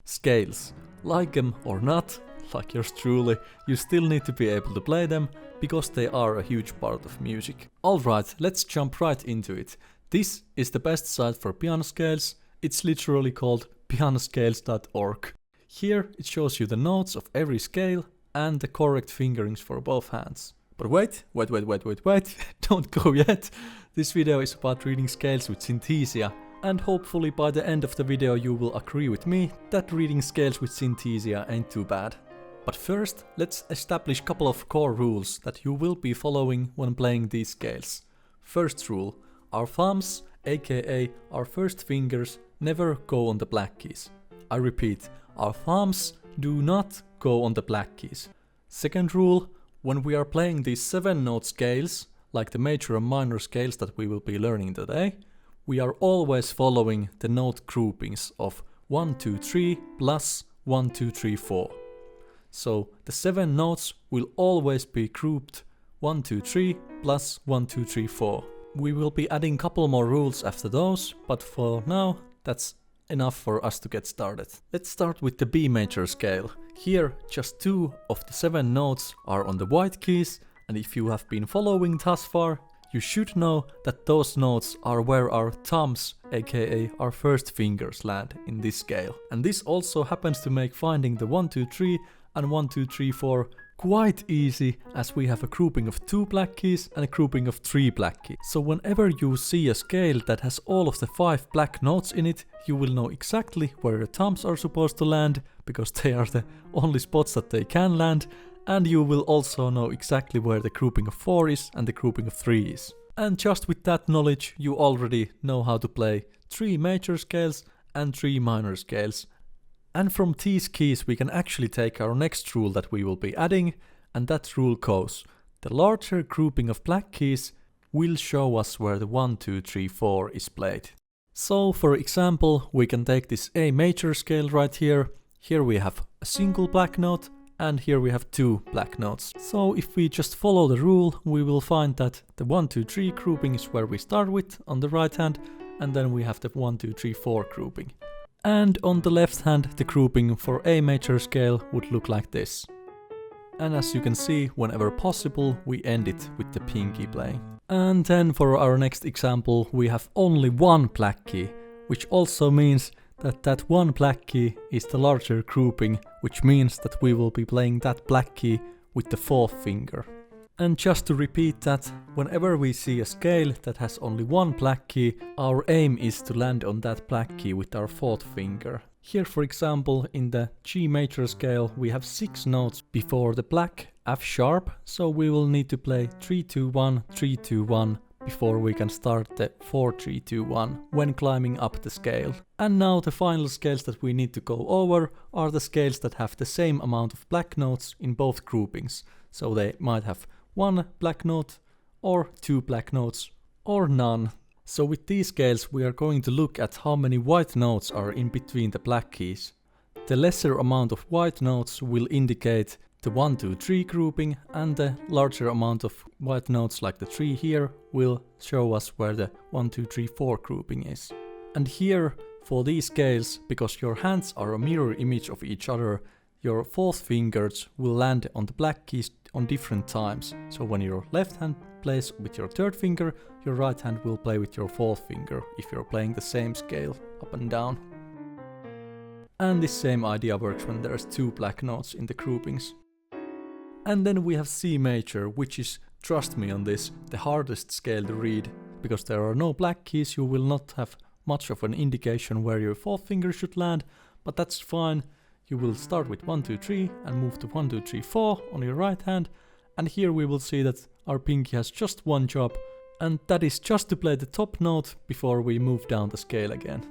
scales. Like them or not, like yours truly, you still need to be able to play them, because they are a huge part of music. Alright, let's jump right into it. This is the best site for piano scales. It's literally called pianoscales.org. Here it shows you the notes of every scale and the correct fingerings for both hands. But wait, don't go yet. This video is about reading scales with Synthesia, and hopefully by the end of the video you will agree with me that reading scales with Synthesia ain't too bad. But first, let's establish a couple of core rules that you will be following when playing these scales. First rule, our thumbs, aka our first fingers, never go on the black keys. I repeat, our thumbs do not go on the black keys. Second rule, when we are playing these 7-note scales, like the major and minor scales that we will be learning today, we are always following the note groupings of 1, 2, 3 plus 1, 2, 3, 4. So the 7 notes will always be grouped 1, 2, 3 plus 1, 2, 3, 4. We will be adding a couple more rules after those, but for now that's enough for us to get started. Let's start with the B major scale. Here just 2 of the 7 notes are on the white keys, and if you have been following thus far, you should know that those notes are where our thumbs, aka our first fingers, land in this scale. And this also happens to make finding the 1, 2, 3 and 1, 2, 3, 4 quite easy, as we have a grouping of 2 black keys and a grouping of 3 black keys. So whenever you see a scale that has all of the 5 black notes in it, you will know exactly where your thumbs are supposed to land, because they are the only spots that they can land, and you will also know exactly where the grouping of 4 is and the grouping of 3 is. And just with that knowledge, you already know how to play 3 major scales and 3 minor scales. And from these keys we can actually take our next rule that we will be adding, and that rule goes: the larger grouping of black keys will show us where the 1, 2, 3, 4 is played. So for example, we can take this A major scale right here. Here we have a single black note, and here we have 2 black notes. So if we just follow the rule, we will find that the 1, 2, 3 grouping is where we start with on the right hand, and then we have the 1, 2, 3, 4 grouping. And on the left hand, the grouping for A major scale would look like this. And as you can see, whenever possible, we end it with the pinky playing. And then for our next example, we have only 1 black key, which also means that that 1 black key is the larger grouping, which means that we will be playing that black key with the 4th finger. And just to repeat that, whenever we see a scale that has only 1 black key, our aim is to land on that black key with our 4th finger. Here for example, in the G major scale, we have 6 notes before the black F sharp, so we will need to play 3, 2, 1, 3, 2, 1 before we can start the 4, 3, 2, 1 when climbing up the scale. And now the final scales that we need to go over are the scales that have the same amount of black notes in both groupings. So they might have 1 black note, or 2 black notes, or none. So with these scales we are going to look at how many white notes are in between the black keys. The lesser amount of white notes will indicate the 1, 2, 3 grouping, and the larger amount of white notes, like the 3 here, will show us where the 1, 2, 3, 4 grouping is. And here, for these scales, because your hands are a mirror image of each other, your 4th fingers will land on the black keys on different times. So when your left hand plays with your 3rd finger, your right hand will play with your 4th finger, if you're playing the same scale up and down. And this same idea works when there's 2 black notes in the groupings. And then we have C major, which is, trust me on this, the hardest scale to read, because there are no black keys. You will not have much of an indication where your 4th finger should land, but that's fine. You will start with 1, 2, 3 and move to 1, 2, 3, 4 on your right hand, and here we will see that our pinky has just 1 job, and that is just to play the top note before we move down the scale again.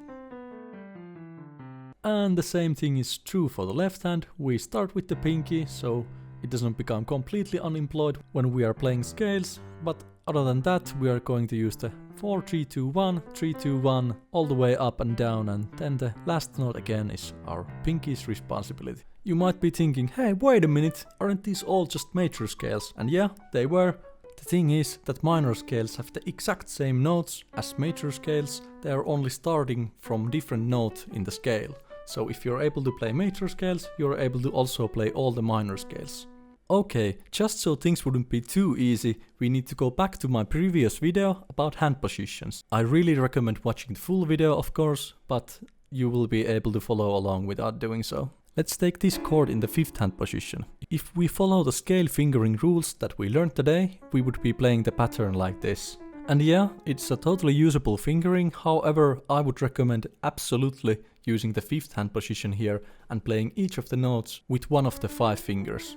And the same thing is true for the left hand. We start with the pinky, so it doesn't become completely unemployed when we are playing scales, but other than that we are going to use the 4, 3, 2, 1, 3, 2, 1 all the way up and down, and then the last note again is our pinky's responsibility. You might be thinking, hey, wait a minute, aren't these all just major scales? And yeah, they were. The thing is that minor scales have the exact same notes as major scales, they are only starting from different note in the scale. So if you're able to play major scales, you're able to also play all the minor scales. Okay, just so things wouldn't be too easy, we need to go back to my previous video about hand positions. I really recommend watching the full video, of course, but you will be able to follow along without doing so. Let's take this chord in the 5th hand position. If we follow the scale fingering rules that we learned today, we would be playing the pattern like this. And yeah, it's a totally usable fingering, however I would recommend absolutely using the 5th hand position here and playing each of the notes with one of the 5 fingers.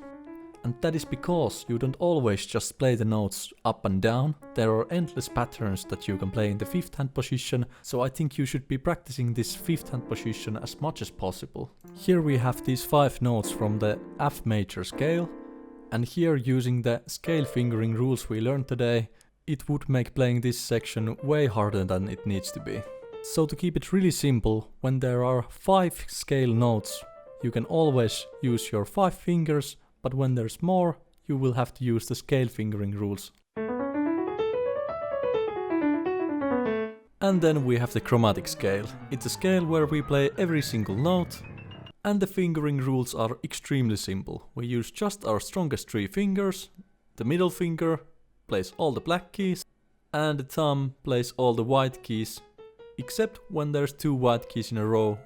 And that is because you don't always just play the notes up and down, there are endless patterns that you can play in the 5th hand position, so I think you should be practicing this 5th hand position as much as possible. Here we have these 5 notes from the F major scale, and here using the scale fingering rules we learned today, it would make playing this section way harder than it needs to be. So to keep it really simple, when there are 5 scale notes, you can always use your 5 fingers, but when there's more, you will have to use the scale fingering rules. And then we have the chromatic scale. It's a scale where we play every single note, and the fingering rules are extremely simple. We use just our strongest 3 fingers, the middle finger plays all the black keys, and the thumb plays all the white keys, except when there's 2 white keys in a row,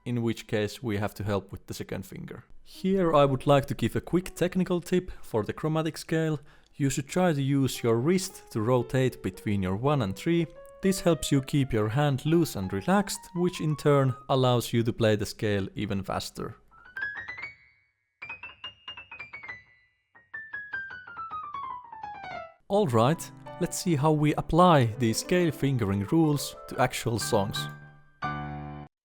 in which case we have to help with the second finger. Here I would like to give a quick technical tip for the chromatic scale. You should try to use your wrist to rotate between your 1 and 3. This helps you keep your hand loose and relaxed, which in turn allows you to play the scale even faster. Alright, let's see how we apply these scale fingering rules to actual songs.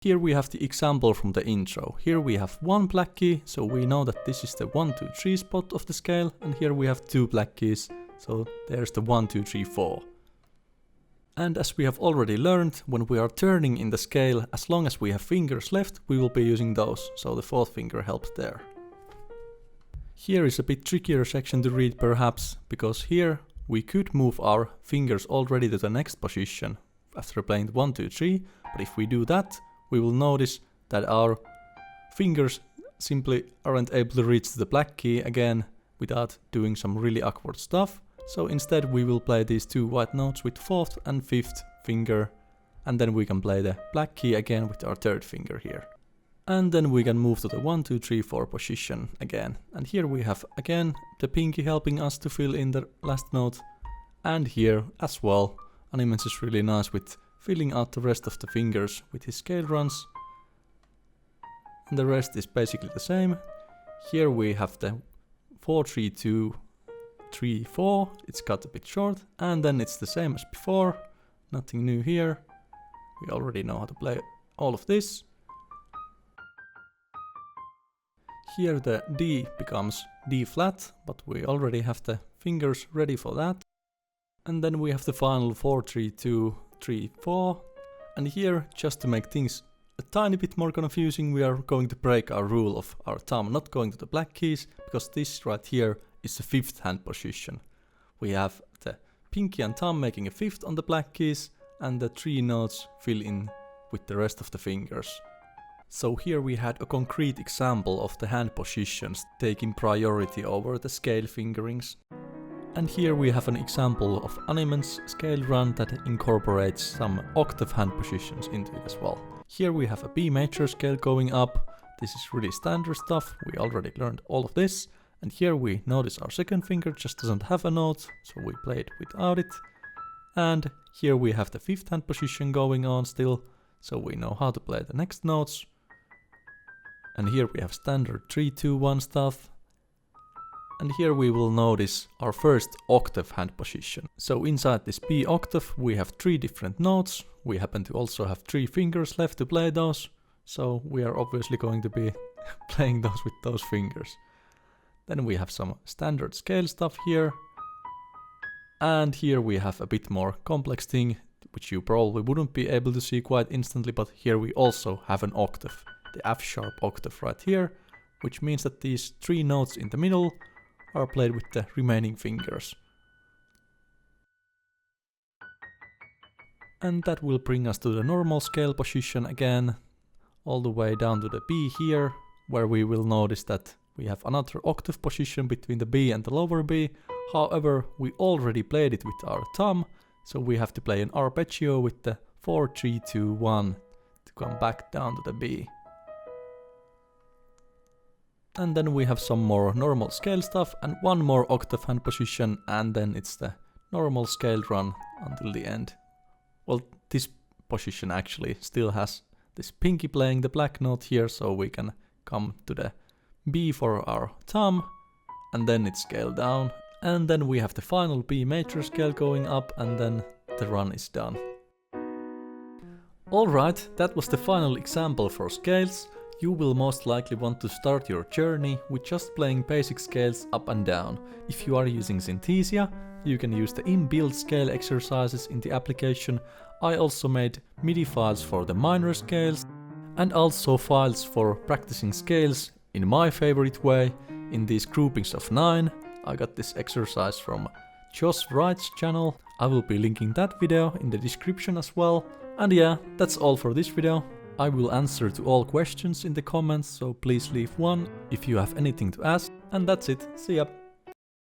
Here we have the example from the intro. Here we have 1 black key, so we know that this is the 1, 2, 3 spot of the scale, and here we have 2 black keys, so there's the 1, 2, 3, 4. And as we have already learned, when we are turning in the scale, as long as we have fingers left, we will be using those, so the 4th finger helps there. Here is a bit trickier section to read perhaps, because here we could move our fingers already to the next position after playing 1, 2, 3, but if we do that, we will notice that our fingers simply aren't able to reach the black key again without doing some really awkward stuff. So instead we will play these 2 white notes with 4th and 5th finger, and then we can play the black key again with our 3rd finger here. And then we can move to the 1, 2, 3, 4 position again. And here we have again the pinky helping us to fill in the last note. And here as well, Animens is really nice with filling out the rest of the fingers with his scale runs. And the rest is basically the same. Here we have the 4, 3, 2, 3, 4. It's cut a bit short. And then it's the same as before. Nothing new here. We already know how to play all of this. Here the D becomes D flat, but we already have the fingers ready for that. And then we have the final 4, 3, 2, 3, 4, and here, just to make things a tiny bit more confusing, we are going to break our rule of our thumb not going to the black keys, because this right here is the 5th hand position. We have the pinky and thumb making a 5th on the black keys, and the 3 notes fill in with the rest of the fingers. So here we had a concrete example of the hand positions taking priority over the scale fingerings. And here we have an example of Animens scale run that incorporates some octave hand positions into it as well. Here we have a B major scale going up. This is really standard stuff, we already learned all of this. And here we notice our second finger just doesn't have a note, so we play it without it. And here we have the 5th hand position going on still, so we know how to play the next notes. And here we have standard 3, 2, 1 stuff. And here we will notice our first octave hand position. So inside this B octave we have 3 different notes. We happen to also have 3 fingers left to play those. So we are obviously going to be playing those with those fingers. Then we have some standard scale stuff here. And here we have a bit more complex thing, which you probably wouldn't be able to see quite instantly, but here we also have an octave. The F sharp octave right here, which means that these 3 notes in the middle are played with the remaining fingers. And that will bring us to the normal scale position again. all the way down to the B here, where we will notice that we have another octave position between the B and the lower B. However, we already played it with our thumb, so we have to play an arpeggio with the 4, 3, 2, 1 to come back down to the B. And then we have some more normal scale stuff and one more octave hand position, and then it's the normal scale run until the end. Well, this position actually still has this pinky playing the black note here, so we can come to the B for our thumb, and then it's scaled down, and then we have the final B major scale going up, and then the run is done. Alright, that was the final example for scales. You will most likely want to start your journey with just playing basic scales up and down. If you are using Synthesia, you can use the inbuilt scale exercises in the application. I also made MIDI files for the minor scales and also files for practicing scales in my favorite way, in these groupings of 9. I got this exercise from Josh Wright's channel. I will be linking that video in the description as well. And yeah, that's all for this video. I will answer to all questions in the comments, so please leave one if you have anything to ask. And that's it. See ya!